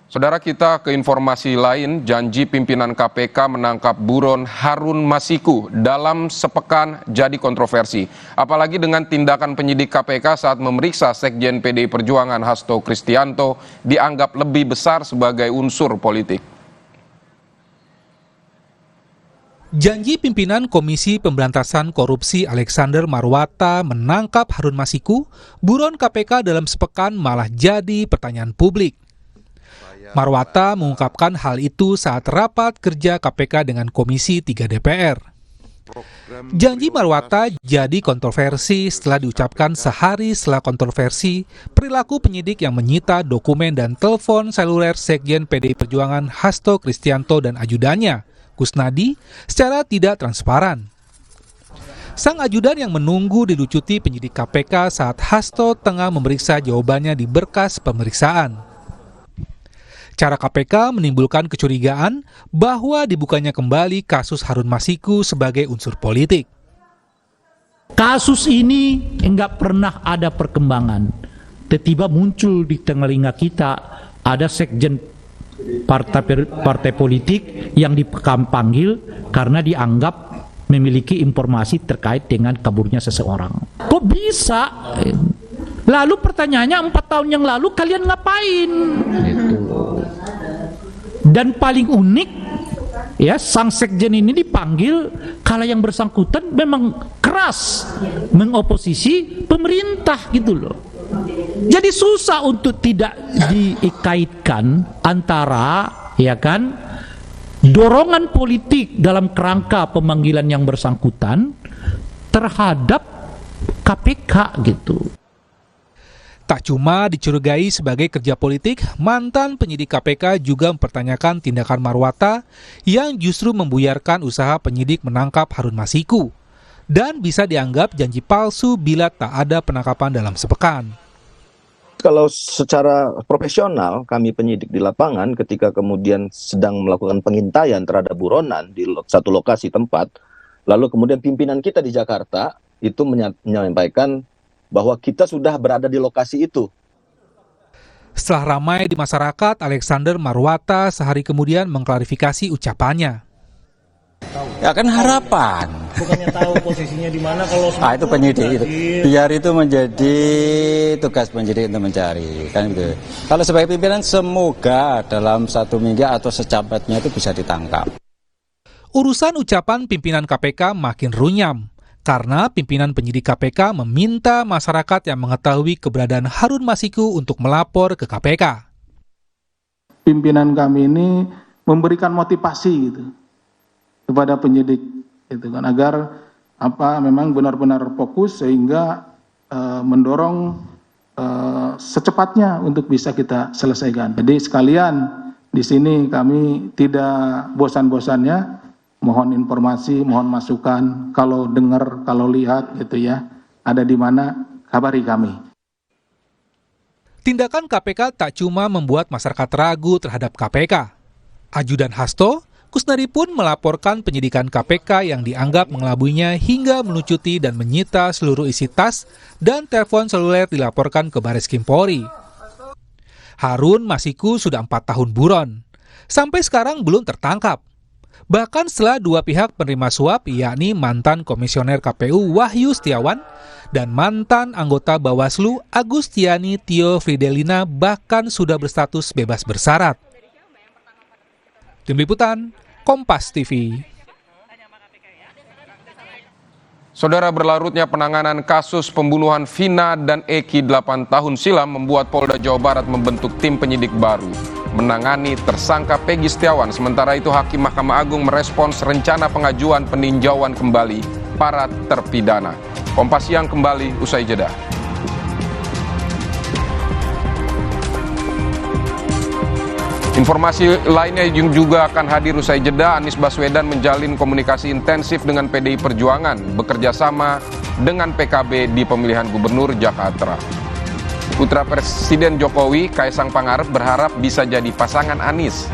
Saudara, kita ke informasi lain. Janji pimpinan KPK menangkap buron Harun Masiku dalam sepekan jadi kontroversi. Apalagi dengan tindakan penyidik KPK saat memeriksa Sekjen PDI Perjuangan Hasto Kristianto dianggap lebih besar sebagai unsur politik. Janji pimpinan Komisi Pemberantasan Korupsi Alexander Marwata menangkap Harun Masiku, buron KPK dalam sepekan malah jadi pertanyaan publik. Marwata mengungkapkan hal itu saat rapat kerja KPK dengan Komisi 3 DPR. Janji Marwata jadi kontroversi setelah diucapkan sehari setelah kontroversi perilaku penyidik yang menyita dokumen dan telepon seluler Sekjen PDI Perjuangan Hasto Kristianto dan ajudannya, Kusnadi, secara tidak transparan. Sang ajudan yang menunggu dilucuti penyidik KPK saat Hasto tengah memeriksa jawabannya di berkas pemeriksaan. Cara KPK menimbulkan kecurigaan bahwa dibukanya kembali kasus Harun Masiku sebagai unsur politik. Kasus ini enggak pernah ada perkembangan. Tiba-tiba muncul di telinga kita ada sekjen partai politik yang dipanggil karena dianggap memiliki informasi terkait dengan kaburnya seseorang. Kok bisa? Lalu pertanyaannya 4 tahun yang lalu kalian ngapain? Gitu. Dan paling unik, ya, sang sekjen ini dipanggil kala yang bersangkutan memang keras mengoposisi pemerintah gitu loh. Jadi susah untuk tidak dikaitkan antara, ya kan, dorongan politik dalam kerangka pemanggilan yang bersangkutan terhadap KPK gitu. Tak cuma dicurigai sebagai kerja politik, mantan penyidik KPK juga mempertanyakan tindakan Marwata yang justru membuyarkan usaha penyidik menangkap Harun Masiku dan bisa dianggap janji palsu bila tak ada penangkapan dalam sepekan. Kalau secara profesional kami penyidik di lapangan ketika kemudian sedang melakukan pengintaian terhadap buronan di satu lokasi tempat, lalu kemudian pimpinan kita di Jakarta itu menyampaikan bahwa kita sudah berada di lokasi itu. Setelah ramai di masyarakat, Alexander Marwata sehari kemudian mengklarifikasi ucapannya. Ya kan harapan. Bukannya tahu posisinya di mana kalau itu penyidik itu. Biar itu menjadi tugas penyidik untuk mencari, kan gitu. Kalau sebagai pimpinan semoga dalam 1 minggu atau secepatnya itu bisa ditangkap. Urusan ucapan pimpinan KPK makin runyam karena pimpinan penyidik KPK meminta masyarakat yang mengetahui keberadaan Harun Masiku untuk melapor ke KPK. Pimpinan kami ini memberikan motivasi gitu kepada penyidik, gitu kan, agar memang benar-benar fokus sehingga mendorong secepatnya untuk bisa kita selesaikan. Jadi sekalian di sini kami tidak bosan-bosannya mohon informasi, mohon masukan, kalau dengar, kalau lihat gitu ya, ada di mana, kabari kami. Tindakan KPK tak cuma membuat masyarakat ragu terhadap KPK. Ajudan Hasto, Kusnadi pun melaporkan penyidikan KPK yang dianggap mengelabuinya hingga melucuti dan menyita seluruh isi tas dan telepon seluler dilaporkan ke Bareskrim Polri. Harun Masiku sudah 4 tahun buron. Sampai sekarang belum tertangkap. Bahkan setelah 2 pihak penerima suap, yakni mantan Komisioner KPU Wahyu Setiawan dan mantan anggota Bawaslu Agustiani Tio Fridelina bahkan sudah berstatus bebas bersyarat. Tim Liputan, Kompas TV. Saudara, berlarutnya penanganan kasus pembunuhan Vina dan Eki 8 tahun silam membuat Polda Jawa Barat membentuk tim penyidik baru menangani tersangka Peggy Setiawan. Sementara itu Hakim Mahkamah Agung merespons rencana pengajuan peninjauan kembali para terpidana. Kompas Siang kembali usai jeda. Informasi lainnya juga akan hadir usai jeda. Anies Baswedan menjalin komunikasi intensif dengan PDI Perjuangan, bekerja sama dengan PKB di pemilihan gubernur Jakarta. Putra Presiden Jokowi, Kaisang Pangarep, berharap bisa jadi pasangan Anies.